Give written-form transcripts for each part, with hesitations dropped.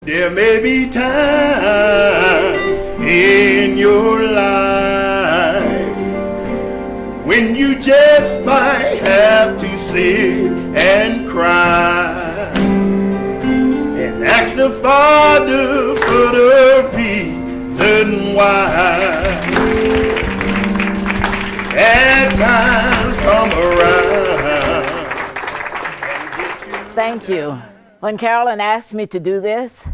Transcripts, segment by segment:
There may be times in your life when you just might have to sit and cry and ask the Father for the reason why. At times come around. Thank you. When Carolyn asked me to do this,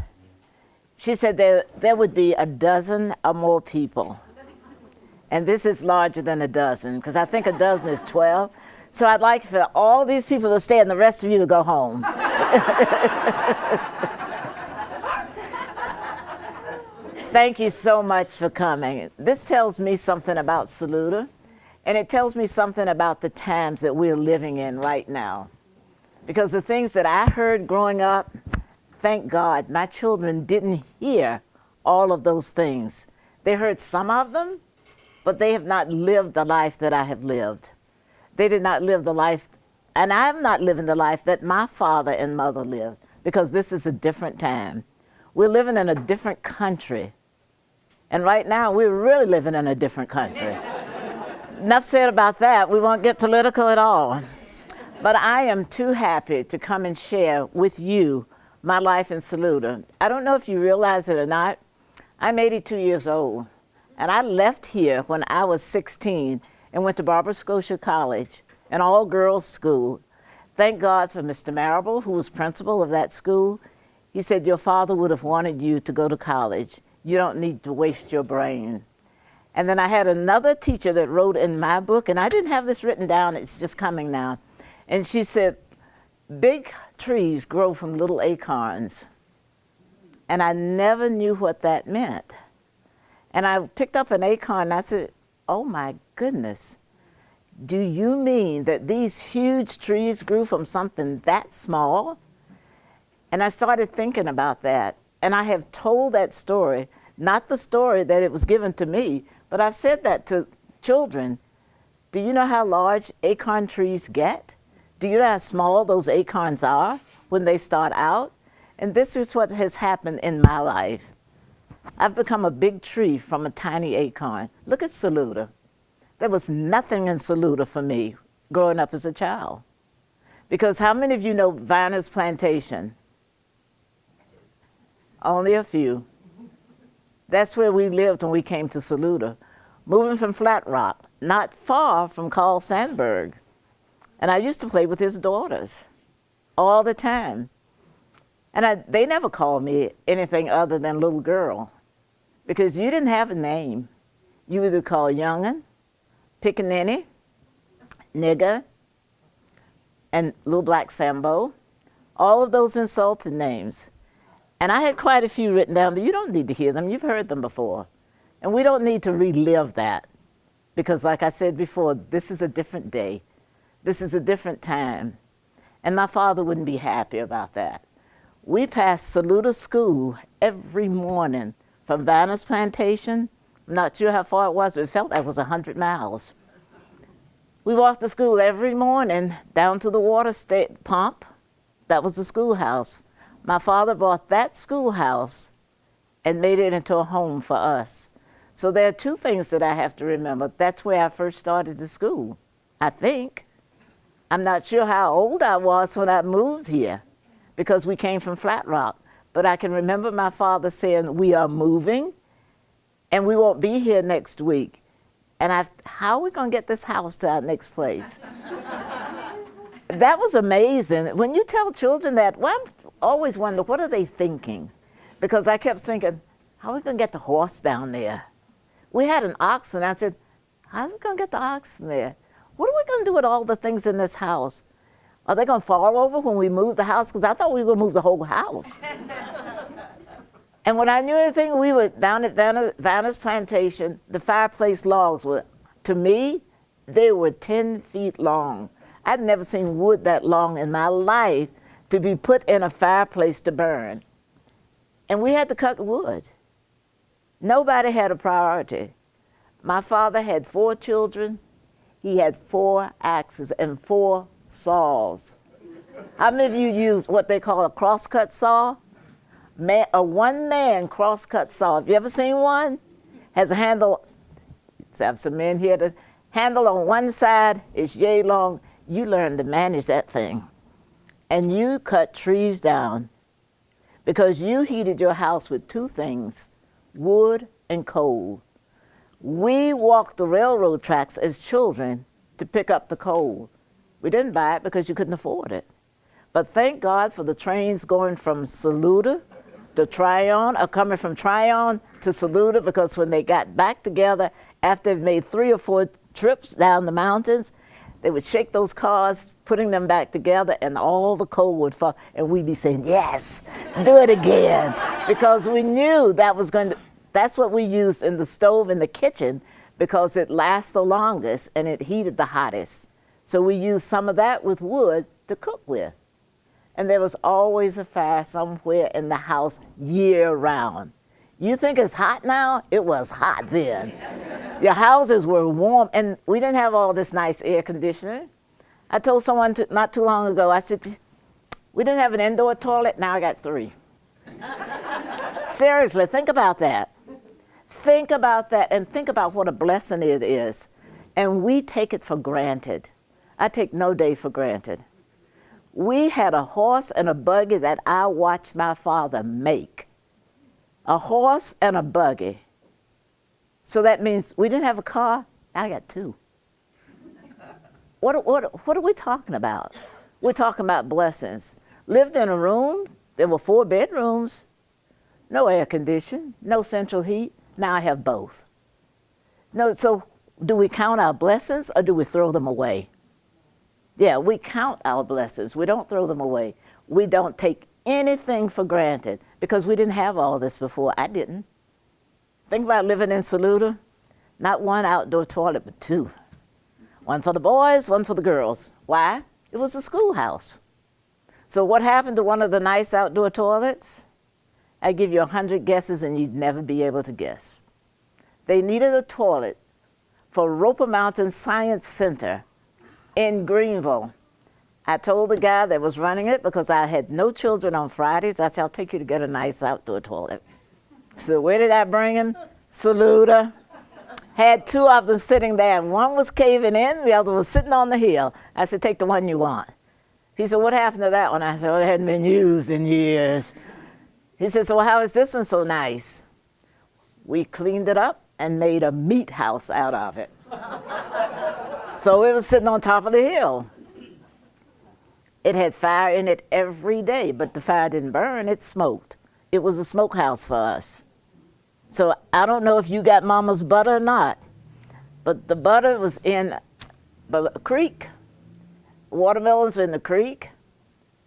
she said there would be a dozen or more people. And this is larger than a dozen, because I think a dozen is 12. So I'd like for all these people to stay and the rest of you to go home. Thank you so much for coming. This tells me something about Saluda, and it tells me something about the times that we're living in right now. Because the things that I heard growing up, thank God, my children didn't hear all of those things. They heard some of them, but they have not lived the life that I have lived. They did not live the life, and I'm not living the life that my father and mother lived, because this is a different time. We're living in a different country. And right now, we're really living in a different country. Enough said about that. We won't get political at all. But I am too happy to come and share with you my life in Saluda. I don't know if you realize it or not. I'm 82 years old, and I left here when I was 16 and went to Barbara Scotia College, an all-girls school. Thank God for Mr. Marable, who was principal of that school. He said, your father would have wanted you to go to college. You don't need to waste your brain. And then I had another teacher that wrote in my book, and I didn't have this written down, it's just coming now. And she said, big trees grow from little acorns. And I never knew what that meant. And I picked up an acorn and I said, oh my goodness, do you mean that these huge trees grew from something that small? And I started thinking about that. And I have told that story, not the story that it was given to me, but I've said that to children. Do you know how large acorn trees get? Do you know how small those acorns are when they start out? And this is what has happened in my life. I've become a big tree from a tiny acorn. Look at Saluda. There was nothing in Saluda for me growing up as a child. Because how many of you know Viner's Plantation? Only a few. That's where we lived when we came to Saluda, moving from Flat Rock, not far from Carl Sandburg. And I used to play with his daughters all the time. And they never called me anything other than little girl, because you didn't have a name. You either called young'un, pickaninny, nigger, and little black Sambo, all of those insulting names. And I had quite a few written down, but you don't need to hear them. You've heard them before. And we don't need to relive that, because like I said before, this is a different day. This is a different time. And my father wouldn't be happy about that. We passed Saluda School every morning from Viner's Plantation. I'm not sure how far it was, but it felt like it was 100 miles. We walked to school every morning down to the water pump. That was the schoolhouse. My father bought that schoolhouse and made it into a home for us. So there are two things that I have to remember. That's where I first started the school, I think. I'm not sure how old I was when I moved here, because we came from Flat Rock. But I can remember my father saying, we are moving, and we won't be here next week. And how are we going to get this house to our next place? That was amazing. When you tell children that, well, I always wonder, what are they thinking? Because I kept thinking, how are we going to get the horse down there? We had an ox, and I said, how are we going to get the oxen there? What are we going to do with all the things in this house? Are they going to fall over when we move the house? Because I thought we were going to move the whole house. And when I knew anything, we were down at Viner's Plantation. The fireplace logs were, to me, they were 10 feet long. I'd never seen wood that long in my life to be put in a fireplace to burn. And we had to cut wood. Nobody had a priority. My father had 4 children. He had 4 axes and 4 saws. How many of you use what they call a crosscut saw? A one-man cross-cut saw. Have you ever seen one? Has a handle. So I have some men here. The handle on one side is yay long. You learn to manage that thing. And you cut trees down because you heated your house with two things, wood and coal. We walked the railroad tracks as children to pick up the coal. We didn't buy it because you couldn't afford it. But thank God for the trains going from Saluda to Tryon, or coming from Tryon to Saluda, because when they got back together, after they've made 3 or 4 trips down the mountains, they would shake those cars, putting them back together, and all the coal would fall, and we'd be saying, yes, do it again, because we knew that was going to, that's what we used in the stove in the kitchen, because it lasts the longest and it heated the hottest. So we used some of that with wood to cook with. And there was always a fire somewhere in the house year round. You think it's hot now? It was hot then. Your houses were warm, and we didn't have all this nice air conditioning. I told someone not too long ago, I said, we didn't have an indoor toilet, now I got 3. Seriously, think about that. Think about that, and think about what a blessing it is. And we take it for granted. I take no day for granted. We had a horse and a buggy that I watched my father make. A horse and a buggy. So that means we didn't have a car, now I got 2. What are we talking about? We're talking about blessings. Lived in a room, there were 4 bedrooms, no air conditioning, no central heat. Now I have both. No, so do we count our blessings or do we throw them away? Yeah, we count our blessings. We don't throw them away. We don't take anything for granted because we didn't have all this before. I didn't. Think about living in Saluda. Not 1 outdoor toilet, but 2. 1 for the boys, 1 for the girls. Why? It was a schoolhouse. So what happened to one of the nice outdoor toilets? I give you 100 guesses and you'd never be able to guess. They needed a toilet for Roper Mountain Science Center in Greenville. I told the guy that was running it, because I had no children on Fridays, I said, I'll take you to get a nice outdoor toilet. So where did I bring him? Saluda. Had 2 of them sitting there, and one was caving in, the other was sitting on the hill. I said, take the one you want. He said, what happened to that one? I said, well, it hadn't been used in years. He said, so how is this one so nice? We cleaned it up and made a meat house out of it. So it was sitting on top of the hill. It had fire in it every day, but the fire didn't burn, it smoked. It was a smokehouse for us. So I don't know if you got mama's butter or not, but the butter was in the creek. Watermelons were in the creek.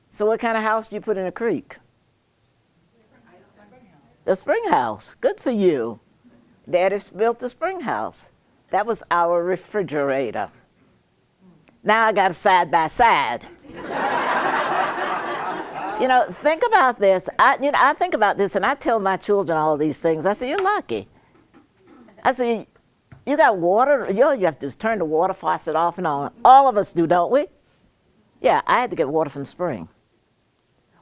So what kind of house do you put in a creek? The spring house. Good for you. Daddy built the spring house. That was our refrigerator. Now I got a side by side. You know, think about this. I think about this and I tell my children all these things. I say, you're lucky. I say, you got water, you have to just turn the water faucet off and on. All of us do, don't we? Yeah, I had to get water from the spring,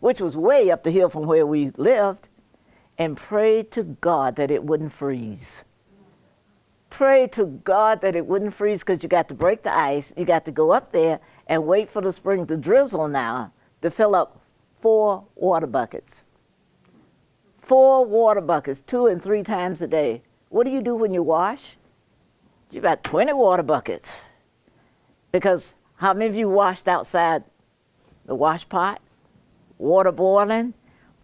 which was way up the hill from where we lived, and pray to God that it wouldn't freeze. Pray to God that it wouldn't freeze, because you got to break the ice, you got to go up there and wait for the spring to drizzle now to fill up 4 water buckets. 4 water buckets, 2 and 3 times a day. What do you do when you wash? You got 20 water buckets. Because how many of you washed outside the wash pot? Water boiling,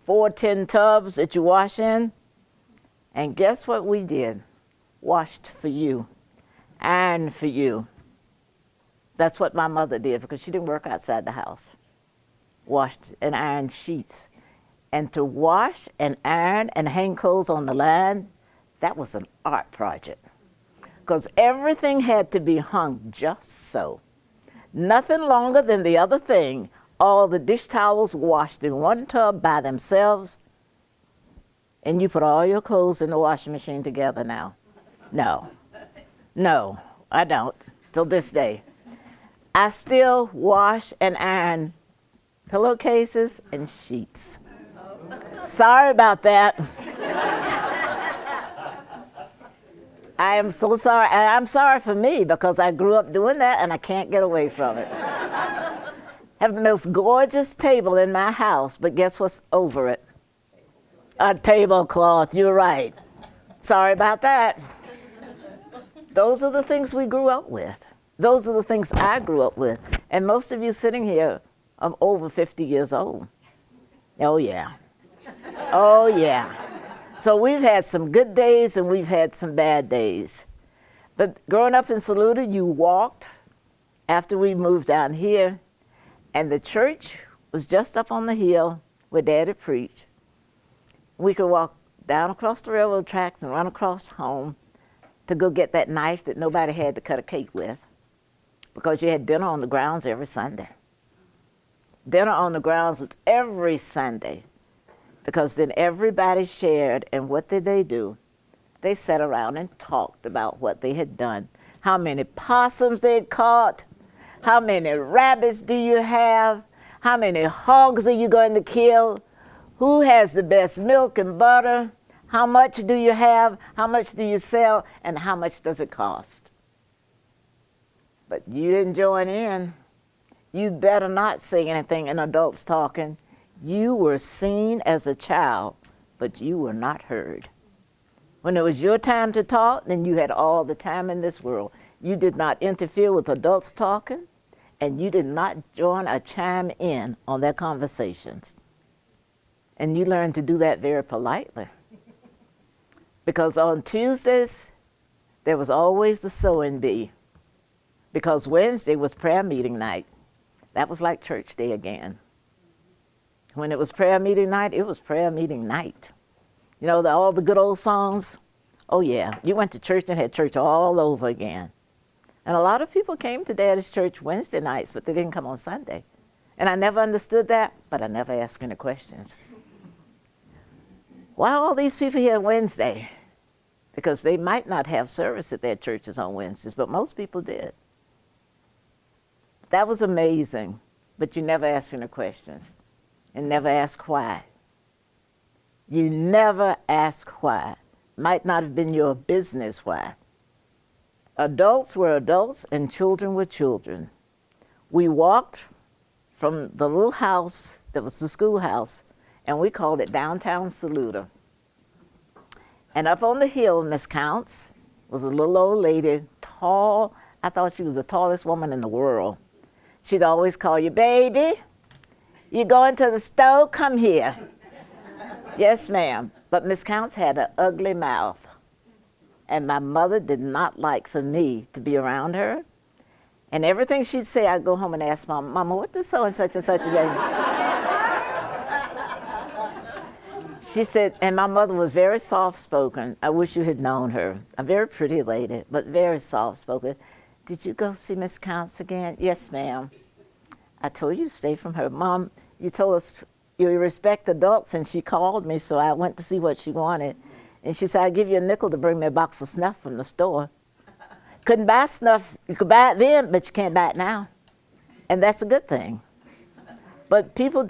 4 tin tubs that you wash in. And guess what we did? Washed for you, ironed for you. That's what my mother did, because she didn't work outside the house. Washed and ironed sheets. And to wash and iron and hang clothes on the line, that was an art project. Because everything had to be hung just so. Nothing longer than the other thing. All the dish towels washed in 1 tub by themselves, and you put all your clothes in the washing machine together now. No, I don't, till this day. I still wash and iron pillowcases and sheets. Sorry about that. I am so sorry. And I'm sorry for me because I grew up doing that and I can't get away from it. Have the most gorgeous table in my house, but guess what's over it? A tablecloth, you're right. Sorry about that. Those are the things we grew up with. Those are the things I grew up with. And most of you sitting here are over 50 years old. Oh yeah. Oh yeah. So we've had some good days and we've had some bad days. But growing up in Saluda, you walked after we moved down here, and the church was just up on the hill where Daddy preached. We could walk down across the railroad tracks and run across home to go get that knife that nobody had to cut a cake with, because you had dinner on the grounds every Sunday. Dinner on the grounds was every Sunday, because then everybody shared, and what did they do? They sat around and talked about what they had done. How many possums they had caught? How many rabbits do you have? How many hogs are you going to kill? Who has the best milk and butter? How much do you have? How much do you sell? And how much does it cost? But you didn't join in. You better not say anything in adults talking. You were seen as a child, but you were not heard. When it was your time to talk, then you had all the time in this world. You did not interfere with adults talking, and you did not join or chime in on their conversations. And you learned to do that very politely. Because on Tuesdays, there was always the sewing bee. Because Wednesday was prayer meeting night. That was like church day again. When it was prayer meeting night, it was prayer meeting night. You know, all the good old songs? Oh yeah, you went to church and had church all over again. And a lot of people came to Daddy's church Wednesday nights, but they didn't come on Sunday. And I never understood that, but I never asked any questions. Why are all these people here Wednesday? Because they might not have service at their churches on Wednesdays, but most people did. That was amazing, but you never asked any questions and never asked why. You never ask why. Might not have been your business why. Adults were adults and children were children. We walked from the little house that was the schoolhouse, and we called it downtown Saluda. And up on the hill, Miss Counts was a little old lady, tall. I thought she was the tallest woman in the world. She'd always call you, baby, you going to the store? Come here. Yes, ma'am. But Miss Counts had an ugly mouth. And my mother did not like for me to be around her. And everything she'd say, I'd go home and ask Mama, Mama, what does so and such say? She said, and my mother was very soft-spoken. I wish you had known her. A very pretty lady, but very soft-spoken. Did you go see Miss Counts again? Yes, ma'am. I told you to stay from her. Mom, you told us you respect adults, and she called me, so I went to see what she wanted. And she said, I'll give you a nickel to bring me a box of snuff from the store. Couldn't buy snuff. You could buy it then, but you can't buy it now. And that's a good thing. But people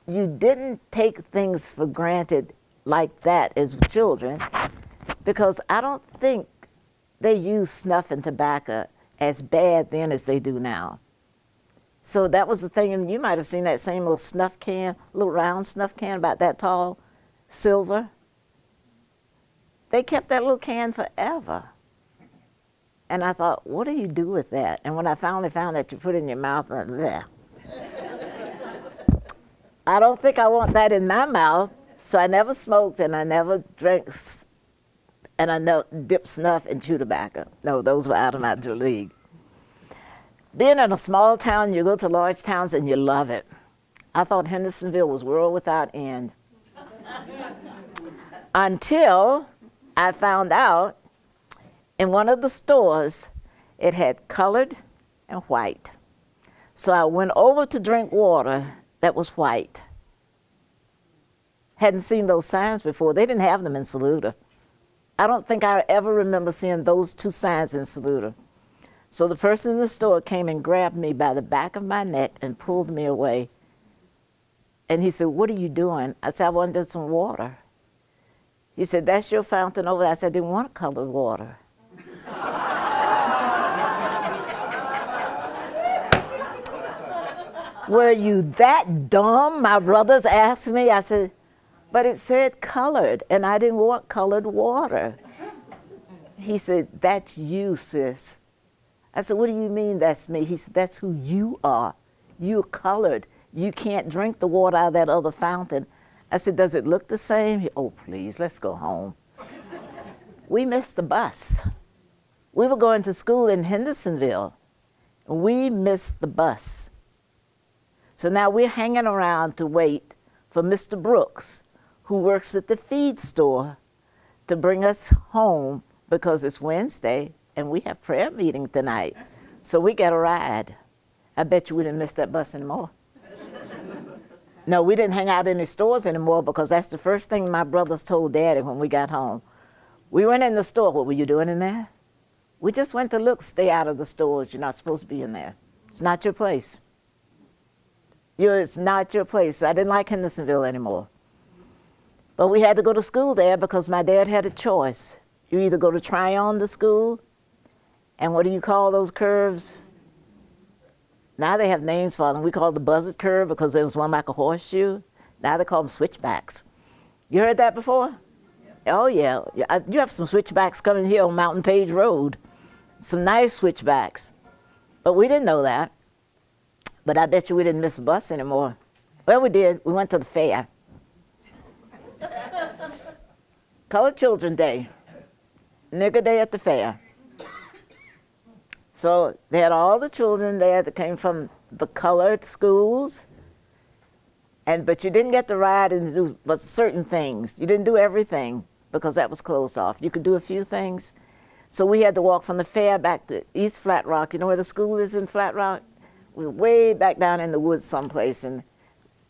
you didn't take things for granted like that as children, because I don't think they used snuff and tobacco as bad then as they do now. So that was the thing, and you might have seen that same little snuff can, little round snuff can about that tall, silver. They kept that little can forever. And I thought, what do you do with that? And when I finally found that you put it in your mouth, bleh. I don't think I want that in my mouth, so I never smoked and I never drank, and I dipped snuff and chewed tobacco. No, those were out of my league. Being in a small town, you go to large towns and you love it. I thought Hendersonville was world without end. Until I found out in one of the stores, it had colored and white. So I went over to drink water that was white. Hadn't seen those signs before. They didn't have them in Saluda. I don't think I ever remember seeing those two signs in Saluda. So the person in the store came and grabbed me by the back of my neck and pulled me away. And he said, what are you doing? I said, I wanted some water. He said, that's your fountain over there. I said, I didn't want colored water. Were you that dumb? My brothers asked me. I said, but it said colored, and I didn't want colored water. He said, that's you, sis. I said, what do you mean that's me? He said, that's who you are. You're colored. You can't drink the water out of that other fountain. I said, does it look the same? Oh, please, let's go home. We missed the bus. We were going to school in Hendersonville. We missed the bus. So now we're hanging around to wait for Mr. Brooks, who works at the feed store, to bring us home because it's Wednesday and we have prayer meeting tonight. So we got a ride. I bet you we didn't miss that bus anymore. No, we didn't hang out in the stores anymore because that's the first thing my brothers told Daddy when we got home. We went in the store. What were you doing in there? We just went to look. Stay out of the stores. You're not supposed to be in there. It's not your place. It's not your place. I didn't like Hendersonville anymore. But we had to go to school there because my dad had a choice. You either go to Tryon to school, and what do you call those curves? Now they have names for them. We call it the buzzard curve because there was one like a horseshoe. Now they call them switchbacks. You heard that before? Yeah. Oh, yeah. You have some switchbacks coming here on Mountain Page Road. Some nice switchbacks. But we didn't know that. But I bet you we didn't miss a bus anymore. Well, we did. We went to the fair. Colored Children Day. Nigger Day at the fair. So they had all the children there that came from the colored schools. But you didn't get to ride and do but certain things. You didn't do everything because that was closed off. You could do a few things. So we had to walk from the fair back to East Flat Rock. You know where the school is in Flat Rock? We were way back down in the woods someplace, and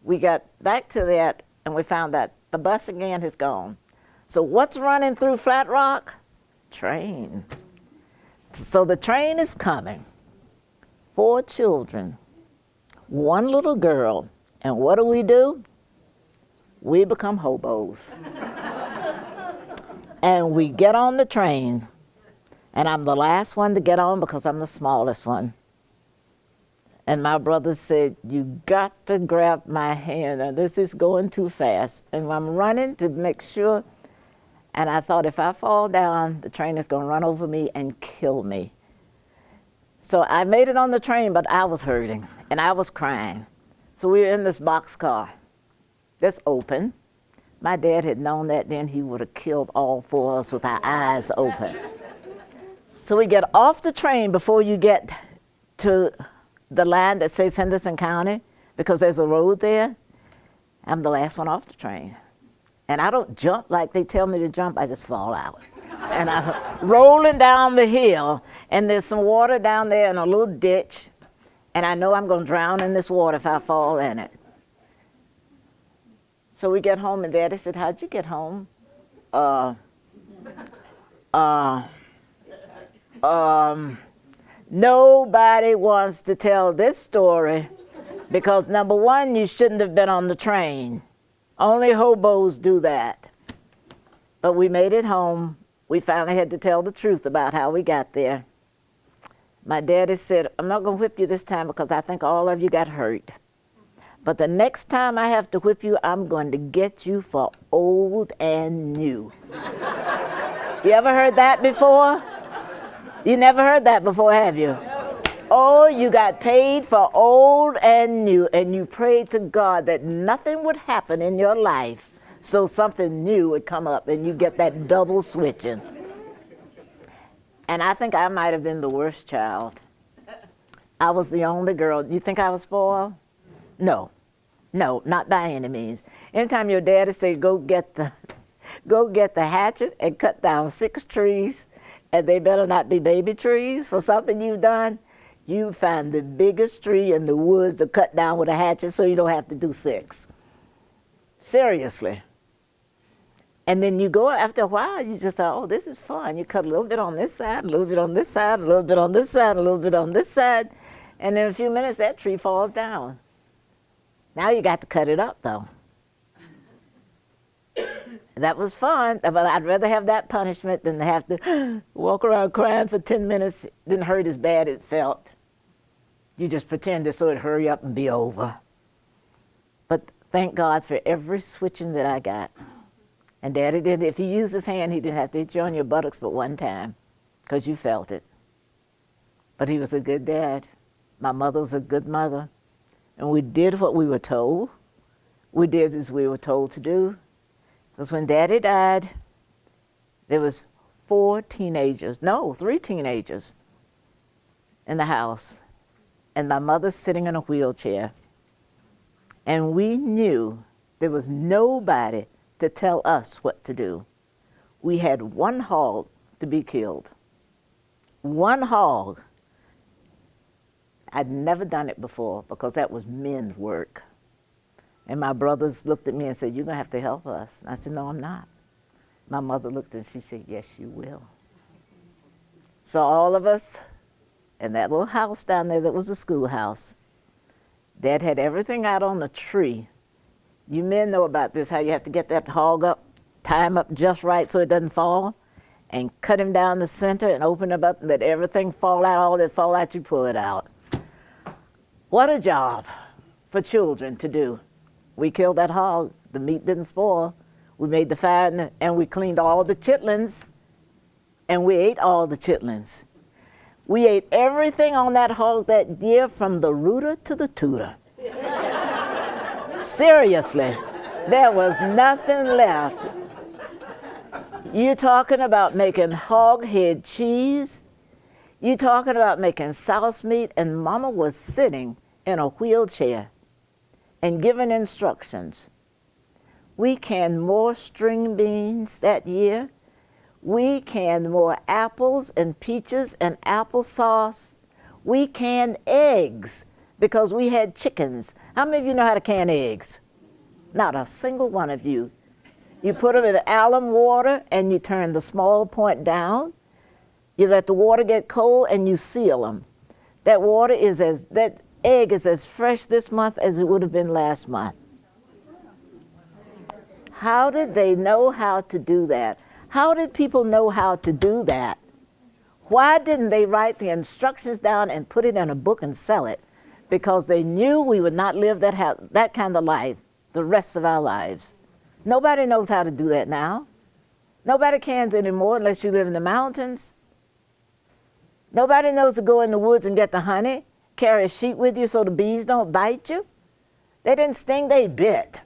we got back to that, and we found that the bus again has gone. So what's running through Flat Rock? Train. So the train is coming. 4 children, 1 little girl, and what do? We become hobos. And we get on the train, and I'm the last one to get on because I'm the smallest one. And my brother said, you got to grab my hand, and this is going too fast. And I'm running to make sure, and I thought if I fall down, the train is gonna run over me and kill me. So I made it on the train, but I was hurting, and I was crying. So we were in this boxcar that's open. My dad had known that then, he would have killed all 4 of us with our eyes open. So we get off the train before you get to the line that says Henderson County, because there's a road there. I'm the last one off the train. And I don't jump like they tell me to jump, I just fall out. And I'm rolling down the hill, and there's some water down there in a little ditch, and I know I'm gonna drown in this water if I fall in it. So we get home, and Daddy said, how'd you get home? Nobody wants to tell this story because, number one, you shouldn't have been on the train. Only hobos do that. But we made it home. We finally had to tell the truth about how we got there. My daddy said, I'm not going to whip you this time because I think all of you got hurt. But the next time I have to whip you, I'm going to get you for old and new. You ever heard that before? You never heard that before, have you? Oh, you got paid for old and new, and you prayed to God that nothing would happen in your life so something new would come up and you get that double switching. And I think I might have been the worst child. I was the only girl. You think I was spoiled? No, not by any means. Anytime your daddy said, go get the hatchet and cut down 6 trees, and they better not be baby trees for something you've done, you find the biggest tree in the woods to cut down with a hatchet so you don't have to do 6. Seriously. And then you go, after a while, you just say, oh, this is fun. You cut a little bit on this side, a little bit on this side, a little bit on this side, a little bit on this side, and in a few minutes, that tree falls down. Now you got to cut it up, though. That was fun, but I'd rather have that punishment than to have to walk around crying for 10 minutes. It didn't hurt as bad as it felt. You just pretended so it'd hurry up and be over. But thank God for every switching that I got. And Daddy did, if he used his hand, he didn't have to hit you on your buttocks but one time, because you felt it. But he was a good dad. My mother was a good mother. And we did what we were told. We did as we were told to do. Because when Daddy died, there was 3 teenagers in the house. And my mother sitting in a wheelchair. And we knew there was nobody to tell us what to do. We had one hog to be killed. One hog. I'd never done it before because that was men's work. And my brothers looked at me and said, "You're going to have to help us." And I said, "No, I'm not." My mother looked and she said, "Yes, you will." So all of us in that little house down there that was a schoolhouse, Dad had everything out on the tree. You men know about this, how you have to get that hog up, tie him up just right so it doesn't fall, and cut him down the center and open him up and let everything fall out. All that fall out, you pull it out. What a job for children to do. We killed that hog. The meat didn't spoil. We made the fire and we cleaned all the chitlins, and we ate all the chitlins. We ate everything on that hog that year from the rooter to the tooter. Seriously, there was nothing left. You talking about making hog head cheese? You talking about making sauce meat? And Mama was sitting in a wheelchair and giving instructions. We canned more string beans that year. We canned more apples and peaches and applesauce. We canned eggs because we had chickens. How many of you know how to can eggs? Not a single one of you. You put them in alum water and you turn the small point down. You let the water get cold and you seal them. That egg is as fresh this month as it would have been last month. How did they know how to do that? How did people know how to do that? Why didn't they write the instructions down and put it in a book and sell it? Because they knew we would not live that kind of life the rest of our lives. Nobody knows how to do that now. Nobody cans anymore unless you live in the mountains. Nobody knows to go in the woods and get the honey, carry a sheet with you so the bees don't bite you. They didn't sting, they bit.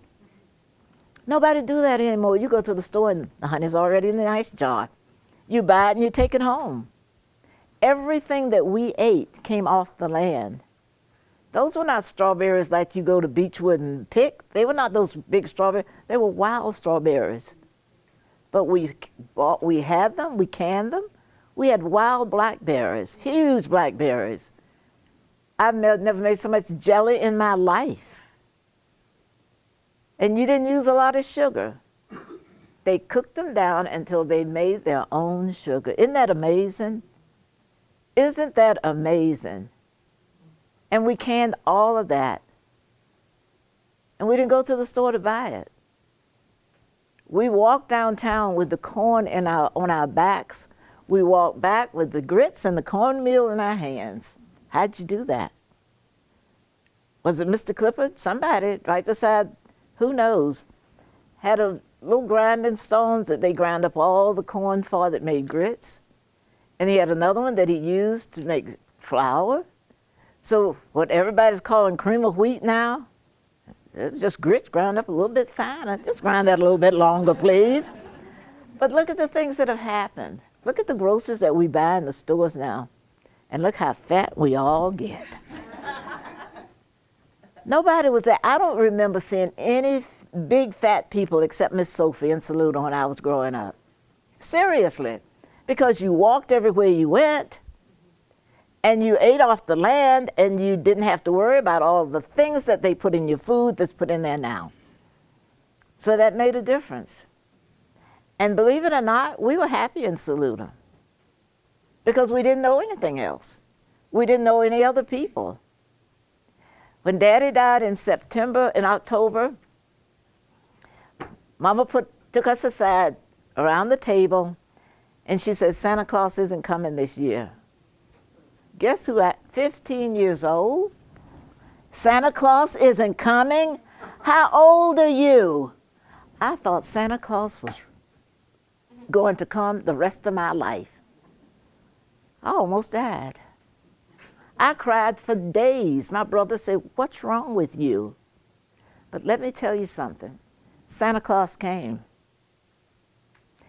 Nobody do that anymore. You go to the store and the honey's already in the nice jar. You buy it and you take it home. Everything that we ate came off the land. Those were not strawberries like you go to Beechwood and pick. They were not those big strawberries. They were wild strawberries. But we had them, we canned them. We had wild blackberries, huge blackberries. I've never made so much jelly in my life. And you didn't use a lot of sugar. They cooked them down until they made their own sugar. Isn't that amazing? Isn't that amazing? And we canned all of that. And we didn't go to the store to buy it. We walked downtown with the corn on our backs. We walked back with the grits and the cornmeal in our hands. How'd you do that? Was it Mr. Clifford? Somebody right beside, who knows, had a little grinding stones that they ground up all the corn for that made grits. And he had another one that he used to make flour. So what everybody's calling cream of wheat now, it's just grits ground up a little bit finer. Just grind that a little bit longer, please. But look at the things that have happened. Look at the groceries that we buy in the stores now. And look how fat we all get. Nobody was there. I don't remember seeing any big fat people except Miss Sophie in Saluda when I was growing up. Seriously. Because you walked everywhere you went, and you ate off the land, and you didn't have to worry about all the things that they put in your food that's put in there now. So that made a difference. And believe it or not, we were happy in Saluda because we didn't know anything else. We didn't know any other people. When Daddy died in October, Mama took us aside around the table, and she said, Santa Claus isn't coming this year. Guess who at 15 years old? Santa Claus isn't coming? How old are you? I thought Santa Claus was going to come the rest of my life. I almost died. I cried for days. My brother said, what's wrong with you? But let me tell you something. Santa Claus came.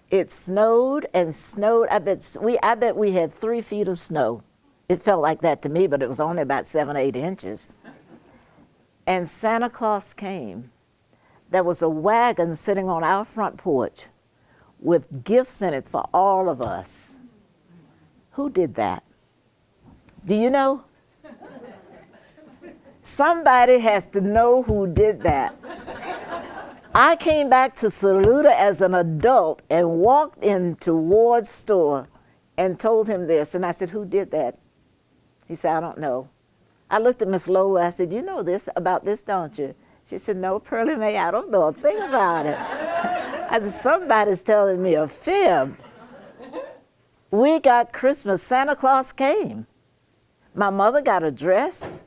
It snowed and snowed. I bet we had 3 feet of snow. It felt like that to me, but it was only about 7 or 8 inches. And Santa Claus came. There was a wagon sitting on our front porch with gifts in it for all of us. Who did that? Do you know? Somebody has to know who did that. I came back to Saluda as an adult and walked into Ward's store and told him this. And I said, who did that? He said, I don't know. I looked at Miss Lola. I said, you know this about this, don't you? She said, no, Pearlie Mae, I don't know a thing about it. I said, somebody's telling me a fib. We got Christmas. Santa Claus came. My mother got a dress.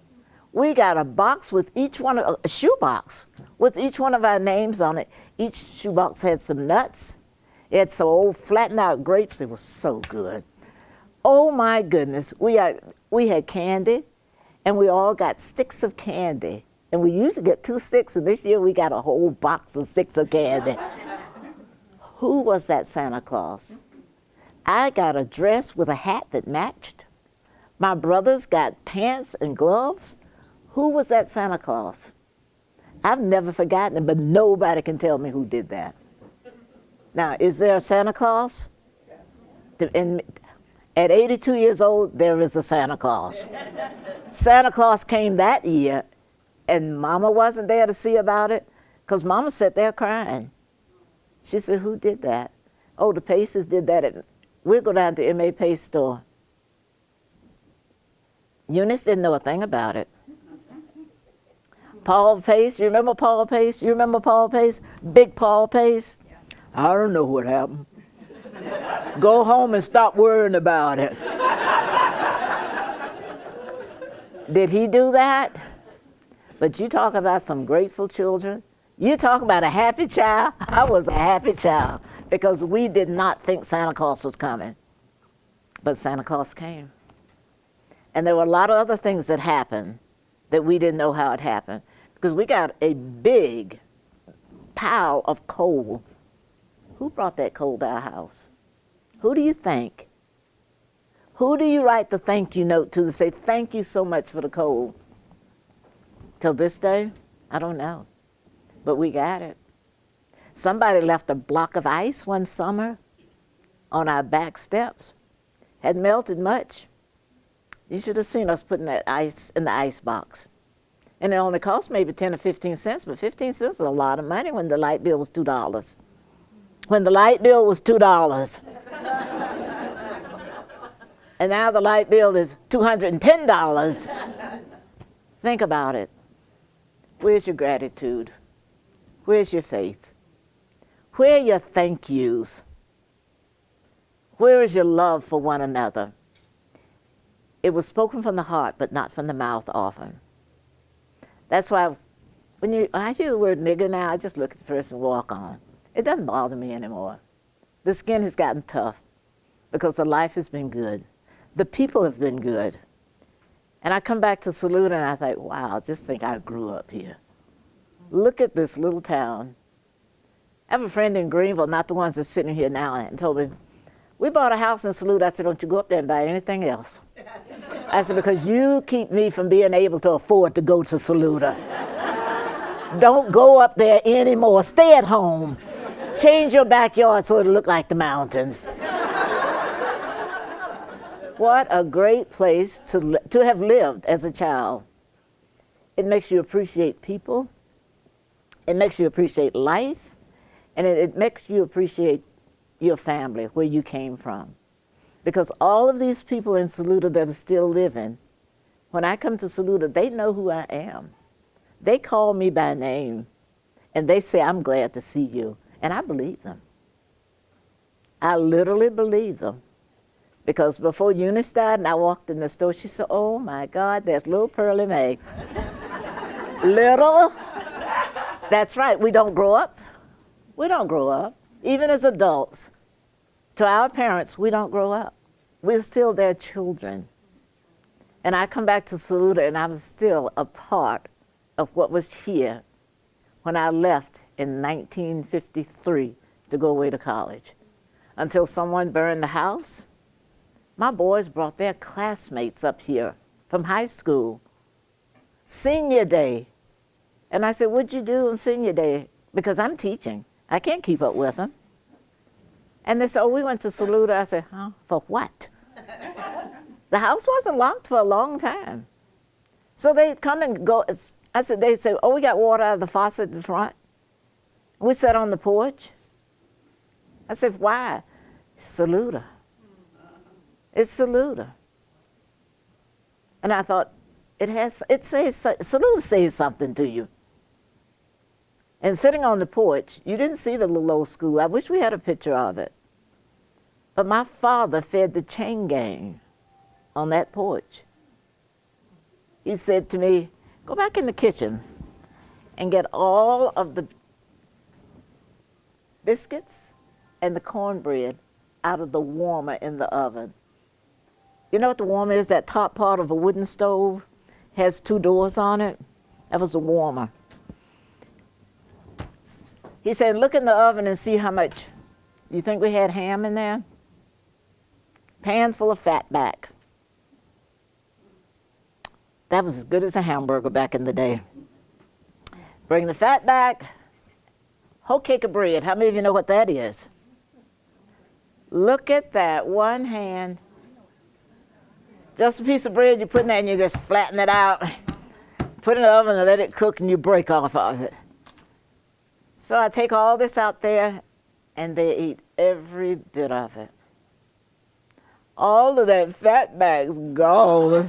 We got a box with each one, a shoebox with each one of our names on it. Each shoebox had some nuts. It had some old flattened out grapes. It was so good. Oh my goodness. We had candy, and we all got sticks of candy. And we used to get 2 sticks, and this year we got a whole box of sticks of candy. Who was that Santa Claus? I got a dress with a hat that matched. My brothers got pants and gloves. Who was that Santa Claus? I've never forgotten it, but nobody can tell me who did that. Now, is there a Santa Claus? At 82 years old, there is a Santa Claus. Santa Claus came that year, and Mama wasn't there to see about it, because Mama sat there crying. She said, who did that? Oh, the Paces did that. We'll go down to M.A. Pace store. Eunice didn't know a thing about it. Paul Pace, you remember Paul Pace? You remember Paul Pace? Big Paul Pace? I don't know what happened. Go home and stop worrying about it. Did he do that? But you talk about some grateful children. You talk about a happy child. I was a happy child because we did not think Santa Claus was coming. But Santa Claus came. And there were a lot of other things that happened that we didn't know how it happened, because we got a big pile of coal. Who brought that coal to our house? Who do you think? Who do you write the thank you note to say, thank you so much for the coal? Till this day, I don't know. But we got it. Somebody left a block of ice one summer on our back steps. Hadn't melted much. You should have seen us putting that ice in the ice box. And it only cost maybe 10 or 15 cents, but 15 cents was a lot of money when the light bill was $2. When the light bill was $2. And now the light bill is $210. Think about it. Where's your gratitude? Where's your faith? Where are your thank yous? Where is your love for one another? It was spoken from the heart, but not from the mouth often. That's why when I hear the word nigger now, I just look at the person and walk on. It doesn't bother me anymore. The skin has gotten tough because the life has been good. The people have been good. And I come back to Saluda and I think, wow, just think I grew up here. Look at this little town. I have a friend in Greenville, not the ones that's sitting here now, and told me, we bought a house in Saluda. I said, don't you go up there and buy anything else. I said, because you keep me from being able to afford to go to Saluda. Don't go up there anymore. Stay at home. Change your backyard so it'll look like the mountains. What a great place to have lived as a child. It makes you appreciate people. It makes you appreciate life. And it makes you appreciate your family, where you came from. Because all of these people in Saluda that are still living when I come to Saluda, they know who I am. They call me by name, and they say, I'm glad to see you. And I believe them. I literally believe them. Because before Eunice died and I walked in the store, she said, oh my God, there's little Pearlie Mae. Little? That's right, we don't grow up. We don't grow up. Even as adults, to our parents, we don't grow up. We're still their children. And I come back to Saluda and I'm still a part of what was here when I left in 1953 to go away to college. Until someone burned the house, my boys brought their classmates up here from high school. Senior day. And I said, what'd you do on senior day? Because I'm teaching. I can't keep up with them. And they said, oh, we went to Saluda. I said, huh? For what? The house wasn't locked for a long time. So they come and go. I said, they say, oh, we got water out of the faucet in front. We sat on the porch. I said, why? Saluda. It's Saluda. And I thought, Saluda says something to you. And sitting on the porch, you didn't see the little old school. I wish we had a picture of it. But my father fed the chain gang on that porch. He said to me, go back in the kitchen and get all of the biscuits and the cornbread out of the warmer in the oven. You know what the warmer is? That top part of a wooden stove has 2 doors on it. That was the warmer. He said, look in the oven and see how much. You think we had ham in there? Pan full of fat back. That was as good as a hamburger back in the day. Bring the fat back, whole cake of bread. How many of you know what that is? Look at that, one hand. Just a piece of bread, you put in there and you just flatten it out. Put it in the oven and let it cook and you break off of it. So I take all this out there and they eat every bit of it. All of that fat bag's gone.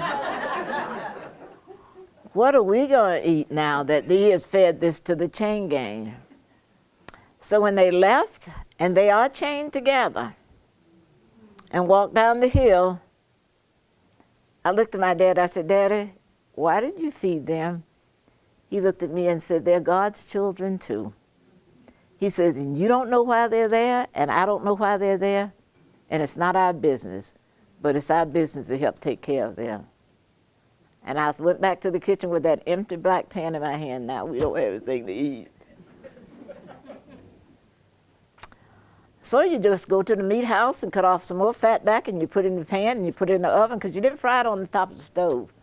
What are we going to eat now that he has fed this to the chain gang? So when they left, and they are chained together, and walked down the hill, I looked at my dad, I said, Daddy, why did you feed them? He looked at me and said, they're God's children too. He says, and you don't know why they're there, and I don't know why they're there, and it's not our business, but it's our business to help take care of them. And I went back to the kitchen with that empty black pan in my hand. Now we don't have anything to eat. So you just go to the meat house and cut off some more fat back and you put it in the pan and you put it in the oven because you didn't fry it on the top of the stove.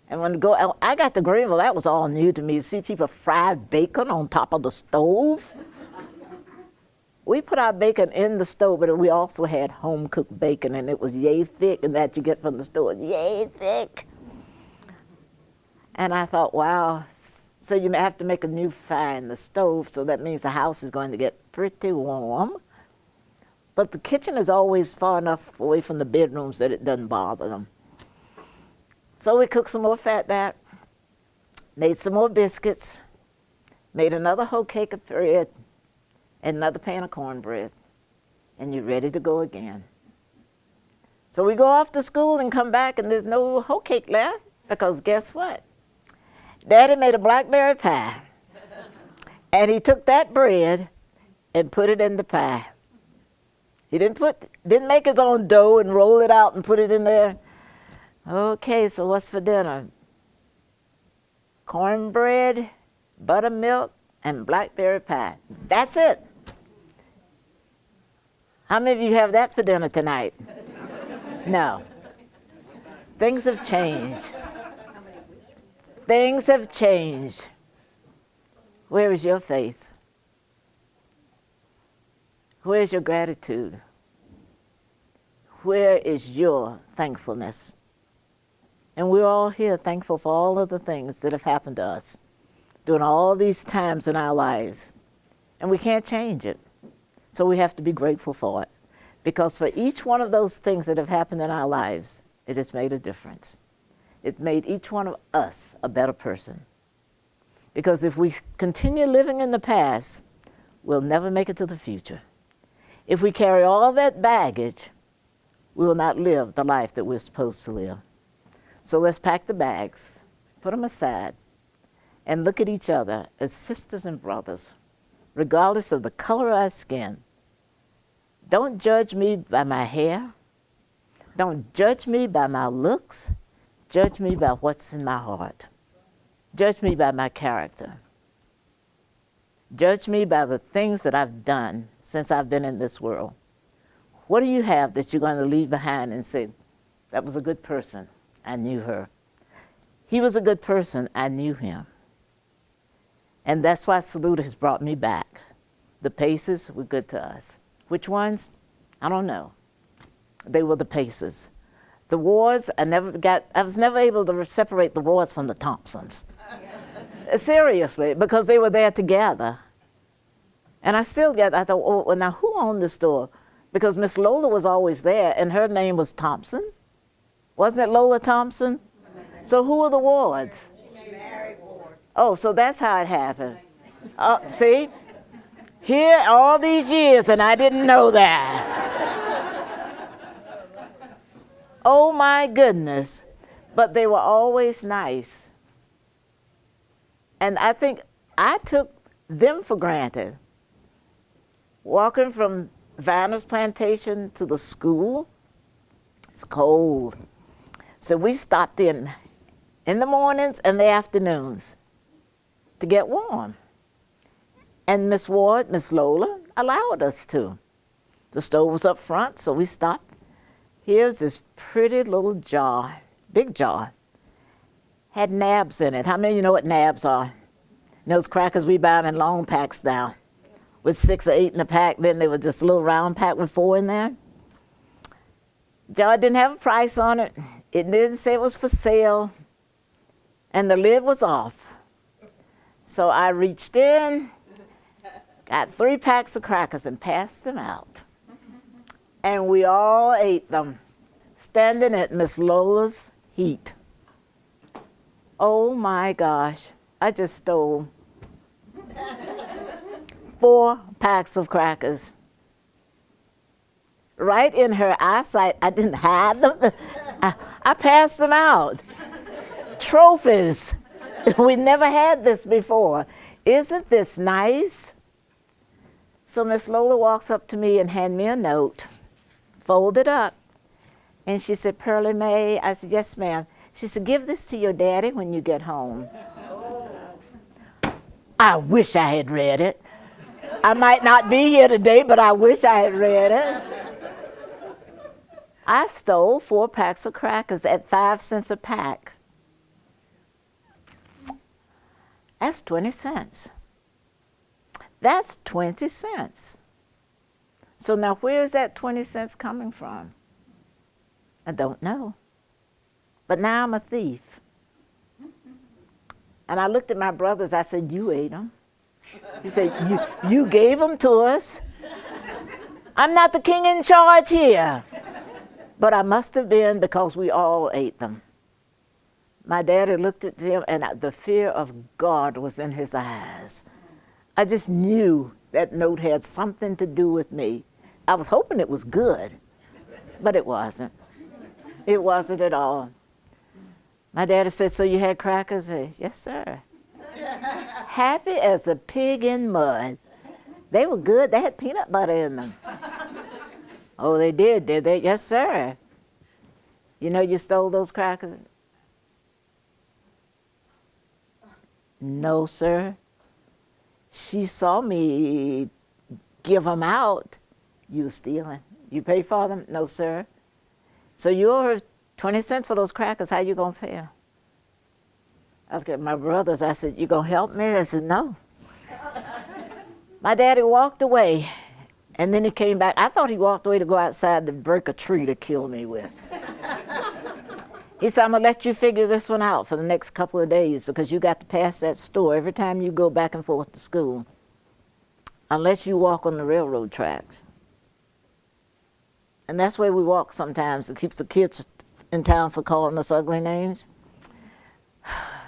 And when I got to Greenville, that was all new to me, to see people fry bacon on top of the stove. We put our bacon in the stove, but we also had home-cooked bacon, and it was yay thick, and that you get from the store, yay thick. And I thought, wow, so you may have to make a new fire in the stove, so that means the house is going to get pretty warm. But the kitchen is always far enough away from the bedrooms that it doesn't bother them. So we cooked some more fat back, made some more biscuits, made another whole cake of bread, and another pan of cornbread, and you're ready to go again. So we go off to school and come back, and there's no whole cake left, because guess what? Daddy made a blackberry pie, and he took that bread and put it in the pie. He didn't make his own dough and roll it out and put it in there. Okay, so what's for dinner? Cornbread, buttermilk, and blackberry pie. That's it. How many of you have that for dinner tonight? No. Things have changed. Things have changed. Where is your faith? Where is your gratitude? Where is your thankfulness? And we're all here thankful for all of the things that have happened to us during all these times in our lives. And we can't change it. So we have to be grateful for it. Because for each one of those things that have happened in our lives, it has made a difference. it made each one of us a better person. Because if we continue living in the past, we'll never make it to the future. If we carry all that baggage, we will not live the life that we're supposed to live. So let's pack the bags, put them aside, and look at each other as sisters and brothers, regardless of the color of our skin. Don't judge me by my hair. Don't judge me by my looks. Judge me by what's in my heart. Judge me by my character. Judge me by the things that I've done since I've been in this world. What do you have that you're going to leave behind and say, that was a good person, I knew her. He was a good person, I knew him. And that's why Saluda has brought me back. The Paces were good to us. Which ones? I don't know. They were the Paces. The Wards, I was never able to separate the Wards from the Thompsons. Seriously, because they were there together. And I thought, oh, well, now who owned the store? Because Miss Lola was always there, and her name was Thompson. Wasn't it Lola Thompson? So who were the Wards? She married Ward. Oh, so that's how it happened. See? Here all these years, and I didn't know that. Oh, my goodness. But they were always nice. And I think I took them for granted. Walking from Vanner's Plantation to the school, it's cold. So we stopped in the mornings and the afternoons to get warm. And Miss Ward, Miss Lola, allowed us to. The stove was up front, so we stopped. Here's this pretty little jar, big jar. Had nabs in it. How many of you know what nabs are? And those crackers we buy them in long packs now, with 6 or 8 in a pack. Then they were just a little round pack with 4 in there. Jar didn't have a price on it. It didn't say it was for sale. And the lid was off. So I reached in, got 3 packs of crackers and passed them out. And we all ate them, standing at Miss Lola's heat. Oh my gosh, I just stole 4 packs of crackers. Right in her eyesight, I didn't hide them. I passed them out. Trophies. We never had this before. Isn't this nice? So Miss Lola walks up to me and hands me a note, folded up. And she said, Pearlie Mae. I said, yes, ma'am. She said, give this to your daddy when you get home. I wish I had read it. I might not be here today, but I wish I had read it. I stole 4 packs of crackers at 5 cents a pack. That's 20 cents. That's 20 cents. So now where is that 20 cents coming from? I don't know. But now I'm a thief. And I looked at my brothers, I said, you ate them. He said, you gave them to us. I'm not the king in charge here. But I must have been, because we all ate them. My daddy looked at him, and the fear of God was in his eyes. I just knew that note had something to do with me. I was hoping it was good, but it wasn't. It wasn't at all. My daddy said, so you had crackers? I said, yes, sir. Happy as a pig in mud. They were good. They had peanut butter in them. Oh, they did they? Yes, sir. You know you stole those crackers? No, sir. She saw me give them out. You were stealing. You pay for them? No, sir. So you owe her 20 cents for those crackers. How you going to pay her? I looked at my brothers. I said, you going to help me? I said, no. My daddy walked away, and then he came back. I thought he walked away to go outside to break a tree to kill me with. He said, I'm going to let you figure this one out for the next couple of days, because you got to pass that store every time you go back and forth to school, unless you walk on the railroad tracks. And that's where we walk sometimes to keep the kids in town from calling us ugly names.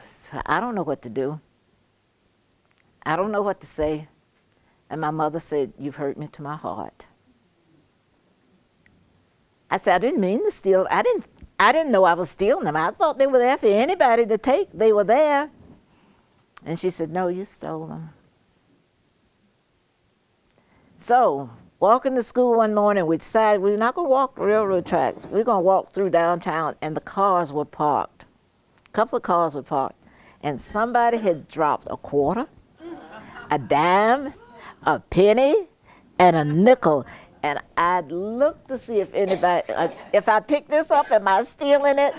So I don't know what to do. I don't know what to say. And my mother said, "You've hurt me to my heart." I said, "I didn't mean to steal. I didn't know I was stealing them. I thought they were there for anybody to take. They were there." And she said, "No, you stole them." So, walking to school one morning, we decided we're not going to walk the railroad tracks. We're going to walk through downtown, and the cars were parked. A couple of cars were parked. And somebody had dropped a quarter, a dime, a penny, and a nickel. And I'd look to see if anybody, if I pick this up, am I stealing it?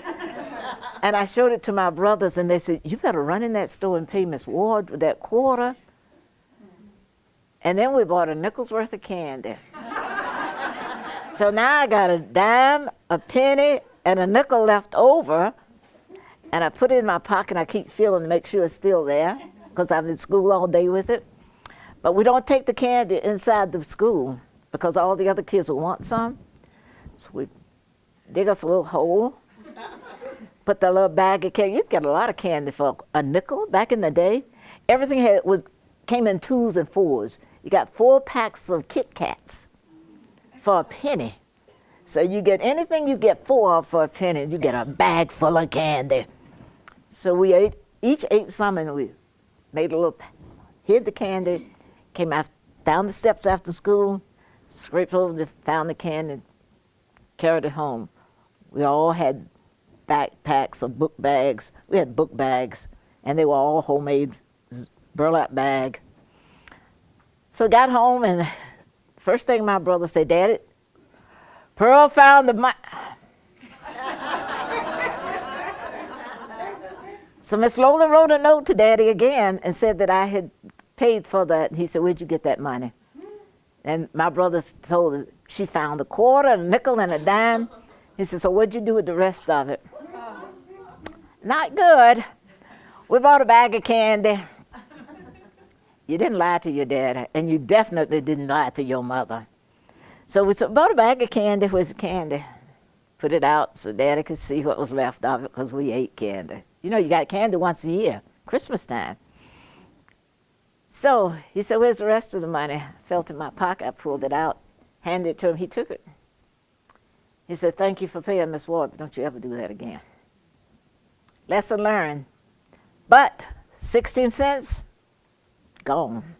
And I showed it to my brothers, and they said, "You better run in that store and pay Miss Ward with that quarter." And then we bought a nickel's worth of candy. So now I got a dime, a penny, and a nickel left over, and I put it in my pocket. I keep feeling to make sure it's still there, because I'm in school all day with it. But we don't take the candy inside the school, because all the other kids will want some. So we dig us a little hole, put the little bag of candy. You could get a lot of candy for a nickel back in the day. Everything came in 2s and 4s. You got 4 packs of Kit Kats for a penny. So you get anything you get 4 of for a penny, you get a bag full of candy. So we each ate some, and we made a little, hid the candy, came down the steps after school, scraped over, found the candy, carried it home. We all had backpacks or book bags. We had book bags, and they were all homemade burlap bag. So I got home, and first thing my brother said, "Daddy, Pearl found the money." So Miss Lola wrote a note to Daddy again and said that I had paid for that. He said, "Where'd you get that money?" And my brother told her she found a quarter, a nickel, and a dime. He said, "So what'd you do with the rest of it?" Not good. We bought a bag of candy. You didn't lie to your dad, and you definitely didn't lie to your mother. So we bought a bag of candy. Where's the candy? Put it out so Daddy could see what was left of it, because we ate candy. You know, you got candy once a year, Christmas time. So he said, "Where's the rest of the money?" I felt in my pocket. I pulled it out, handed it to him. He took it. He said, "Thank you for paying Miss Ward, but don't you ever do that again." Lesson learned. But 16 cents, gone.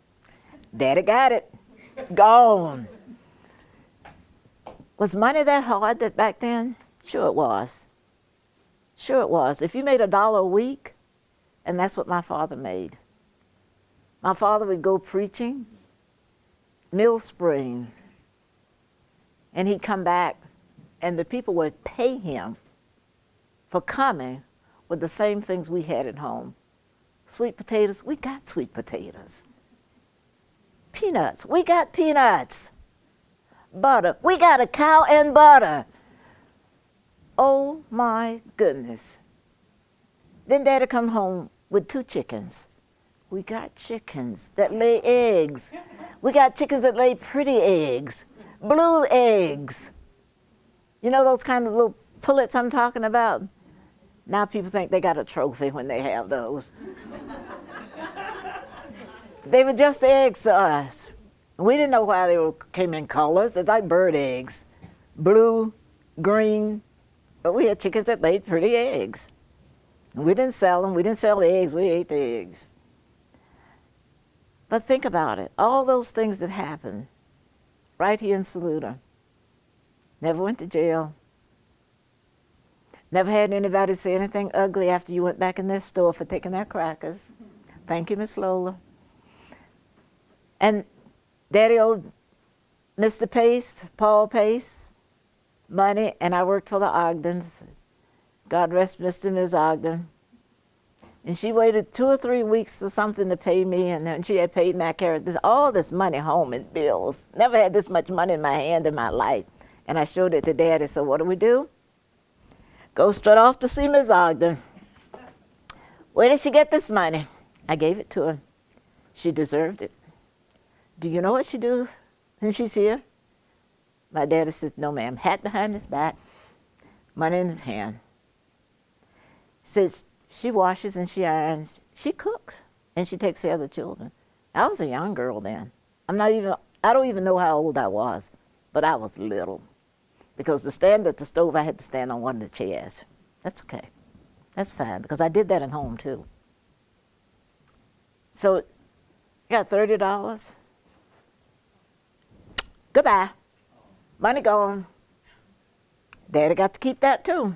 Daddy got it. Gone. Was money that hard that back then? Sure it was. Sure it was. If you made $1 a week, and that's what my father made. My father would go preaching, Mill Springs, and he'd come back, and the people would pay him for coming with the same things we had at home. Sweet potatoes, we got sweet potatoes. Peanuts, we got peanuts. Butter, we got a cow and butter. Oh my goodness. Then Daddy come home with 2 chickens. We got chickens that lay eggs. We got chickens that lay pretty eggs, blue eggs. You know those kind of little pullets I'm talking about? Now people think they got a trophy when they have those. They were just eggs to us. We didn't know why they came in colors. It's like bird eggs, blue, green. But we had chickens that laid pretty eggs. And we didn't sell them. We didn't sell the eggs. We ate the eggs. But think about it. All those things that happened right here in Saluda. Never went to jail. Never had anybody say anything ugly after you went back in their store for taking their crackers. Thank you, Miss Lola. And Daddy owed Mr. Pace, Paul Pace, money, and I worked for the Ogdens. God rest Mr. and Ms. Ogden. And she waited 2 or 3 weeks or something to pay me, and then she had paid me. I carried all this money home in bills. Never had this much money in my hand in my life. And I showed it to Daddy. So what do? Go straight off to see Ms. Ogden. Where did she get this money? I gave it to her. She deserved it. Do you know what she do when she's here? My daddy says, "No, ma'am." Hat behind his back, money in his hand. Says She washes and she irons. She cooks and she takes care of the children. I was a young girl then. I don't even know how old I was, but I was little. Because to stand at the stove, I had to stand on one of the chairs. That's okay. That's fine, because I did that at home too. So, you got $30. Goodbye. Money gone. Daddy got to keep that too.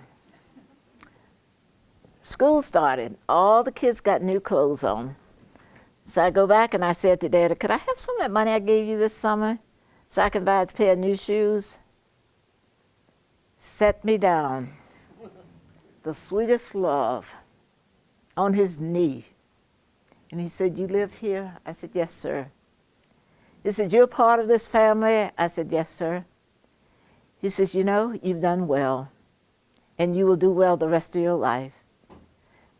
School started. All the kids got new clothes on. So I go back and I said to Daddy, could I have some of that money I gave you this summer so I can buy a pair of new shoes? Set me down. The sweetest love on his knee. And he said, you live here? I said, yes, sir. He said, you're part of this family? I said, yes, sir. He says, you know, you've done well, and you will do well the rest of your life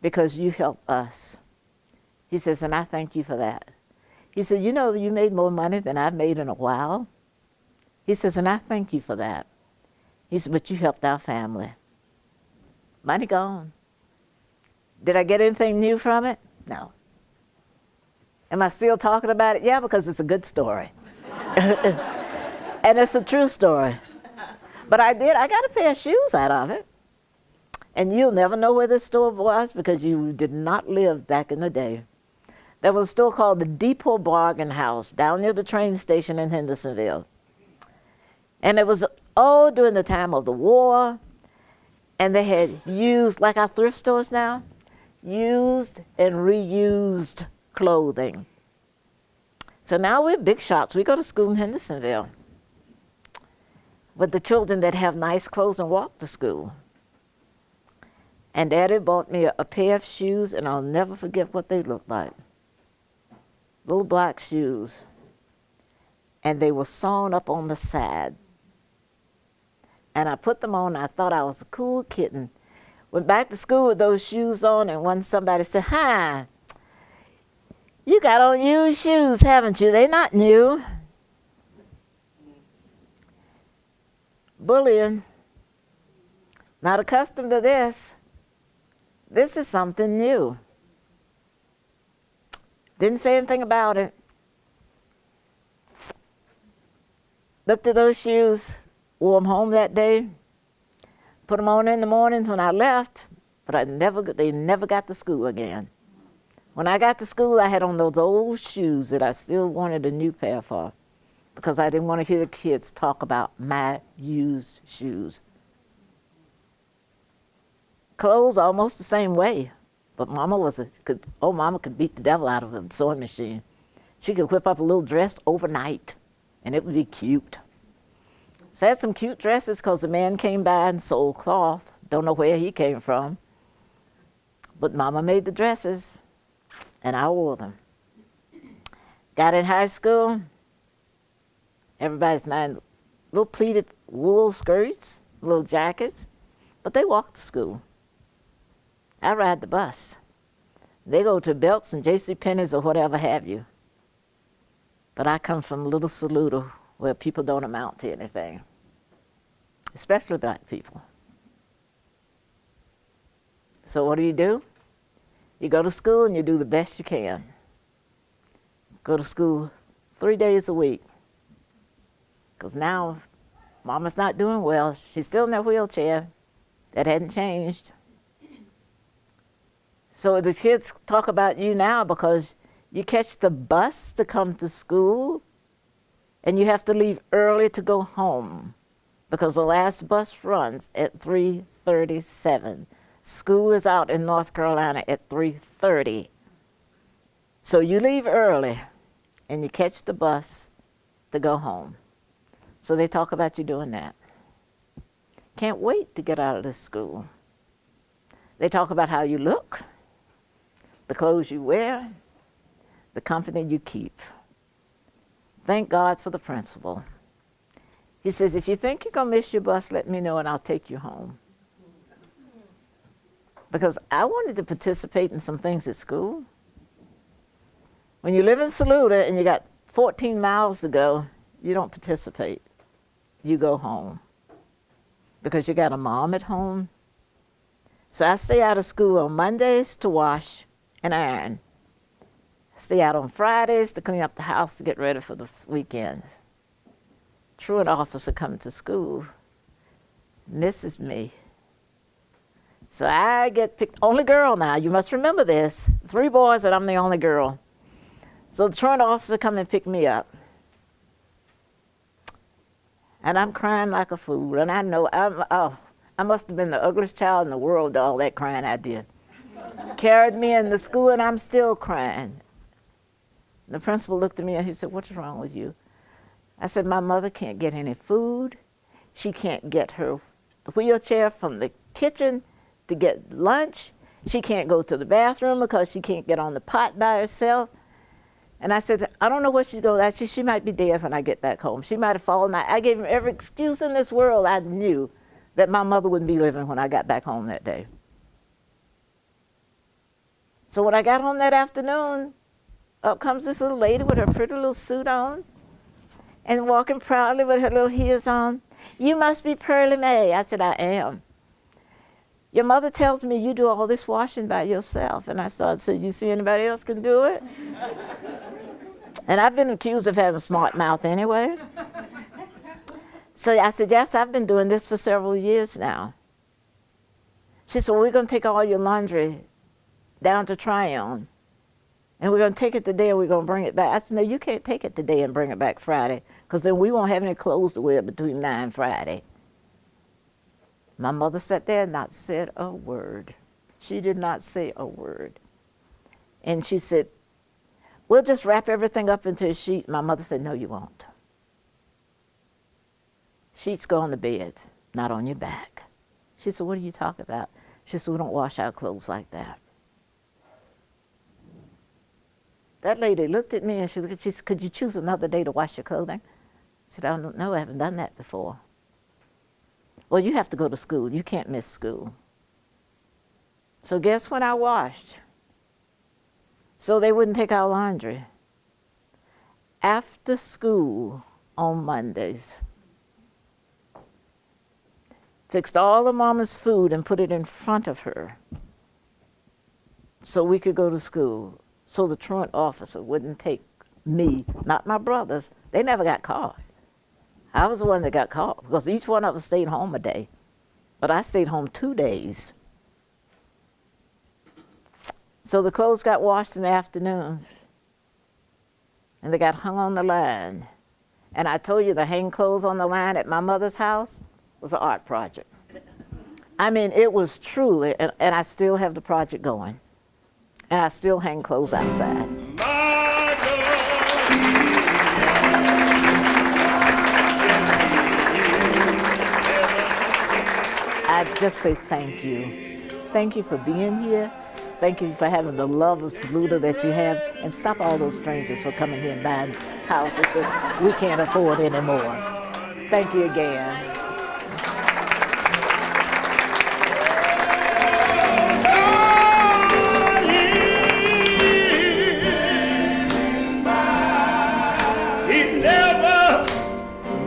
because you help us. He says, and I thank you for that. He said, you know, you made more money than I've made in a while. He says, and I thank you for that. He said, but you helped our family. Money gone. Did I get anything new from it? No. Am I still talking about it? Yeah, because it's a good story. And it's a true story. But I got a pair of shoes out of it. And you'll never know where this store was because you did not live back in the day. There was a store called the Depot Bargain House down near the train station in Hendersonville. And it was all during the time of the war. And they had used, like our thrift stores now, used and reused clothing. So now we're big shots. We go to school in Hendersonville with the children that have nice clothes and walk to school. And Daddy bought me a pair of shoes, and I'll never forget what they looked like. Little black shoes. And they were sewn up on the side. And I put them on, I thought I was a cool kitten. Went back to school with those shoes on, and when somebody said, hi, you got on used shoes, haven't you? They're not new. Bullying. Not accustomed to this. This is something new. Didn't say anything about it. Looked at those shoes, wore them home that day, put them on in the mornings when I left, but they never got to school again. When I got to school, I had on those old shoes that I still wanted a new pair for because I didn't want to hear the kids talk about my used shoes. Clothes almost the same way, but Mama could beat the devil out of a sewing machine. She could whip up a little dress overnight, and it would be cute. So I had some cute dresses because the man came by and sold cloth. Don't know where he came from, but Mama made the dresses, and I wore them. Got in high school, everybody's buying little pleated wool skirts, little jackets, but they walk to school. I ride the bus. They go to Belks and JCPenney's or whatever have you. But I come from little Saluda where people don't amount to anything, especially black people. So what do? You go to school and you do the best you can. Go to school 3 days a week. Because now Mama's not doing well. She's still in that wheelchair. That hadn't changed. So the kids talk about you now because you catch the bus to come to school and you have to leave early to go home because the last bus runs at 3:37. School is out in North Carolina at 3:30. So you leave early and you catch the bus to go home. So they talk about you doing that. Can't wait to get out of this school. They talk about how you look, the clothes you wear, the company you keep. Thank God for the principal. He says, if you think you're going to miss your bus, let me know and I'll take you home. Because I wanted to participate in some things at school. When you live in Saluda and you got 14 miles to go, you don't participate. You go home. Because you got a mom at home So I stay out of school on Mondays to wash and iron. Stay out on Fridays to clean up the house to get ready for the weekends. Truant officer coming to school misses me. So I get picked, only girl now, you must remember this. 3 boys and I'm the only girl. So the truant officer come and pick me up. And I'm crying like a fool, and I know, I must have been the ugliest child in the world to all that crying I did. Carried me in the school and I'm still crying. The principal looked at me and he said, "What's wrong with you?" I said, "My mother can't get any food. She can't get her wheelchair from the kitchen to get lunch. She can't go to the bathroom because she can't get on the pot by herself." And I said, "I don't know what she's going to do. She might be dead when I get back home. She might have fallen." I gave him every excuse in this world. I knew that my mother wouldn't be living when I got back home that day. So when I got home that afternoon, up comes this little lady with her pretty little suit on and walking proudly with her little heels on. "You must be Pearlie Mae." I said, "I am. Your mother tells me you do all this washing by yourself." And I started saying, "You see anybody else can do it?" And I've been accused of having a smart mouth anyway. So I said, "Yes, I've been doing this for several years now." She said, "Well, we're going to take all your laundry down to Tryon, and we're going to take it today and we're going to bring it back." I said, "No, you can't take it today and bring it back Friday, because then we won't have any clothes to wear between now and Friday." My mother sat there and not said a word. She did not say a word. And she said, "We'll just wrap everything up into a sheet." My mother said, "No, you won't. Sheets go on the bed, not on your back." She said, "What are you talking about?" She said, "We don't wash our clothes like that." That lady looked at me and she said, "Could you choose another day to wash your clothing?" I said, "I don't know, I haven't done that before." "Well, you have to go to school. You can't miss school." So guess when I washed? So they wouldn't take our laundry. After school on Mondays. Fixed all of Mama's food and put it in front of her so we could go to school, so the truant officer wouldn't take me, not my brothers. They never got caught. I was the one that got caught because each one of us stayed home a day. But I stayed home 2 days. So the clothes got washed in the afternoon and they got hung on the line. And I told you the hang clothes on the line at my mother's house was an art project. I mean, it was truly, and I still have the project going. And I still hang clothes outside. I just say thank you. Thank you for being here. Thank you for having the love of Saluda that you have. And stop all those strangers from coming here and buying houses that we can't afford anymore. Thank you again.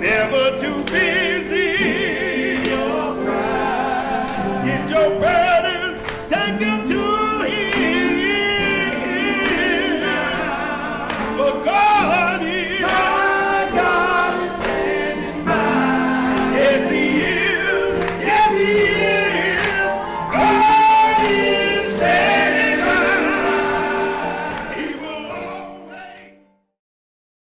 Never to be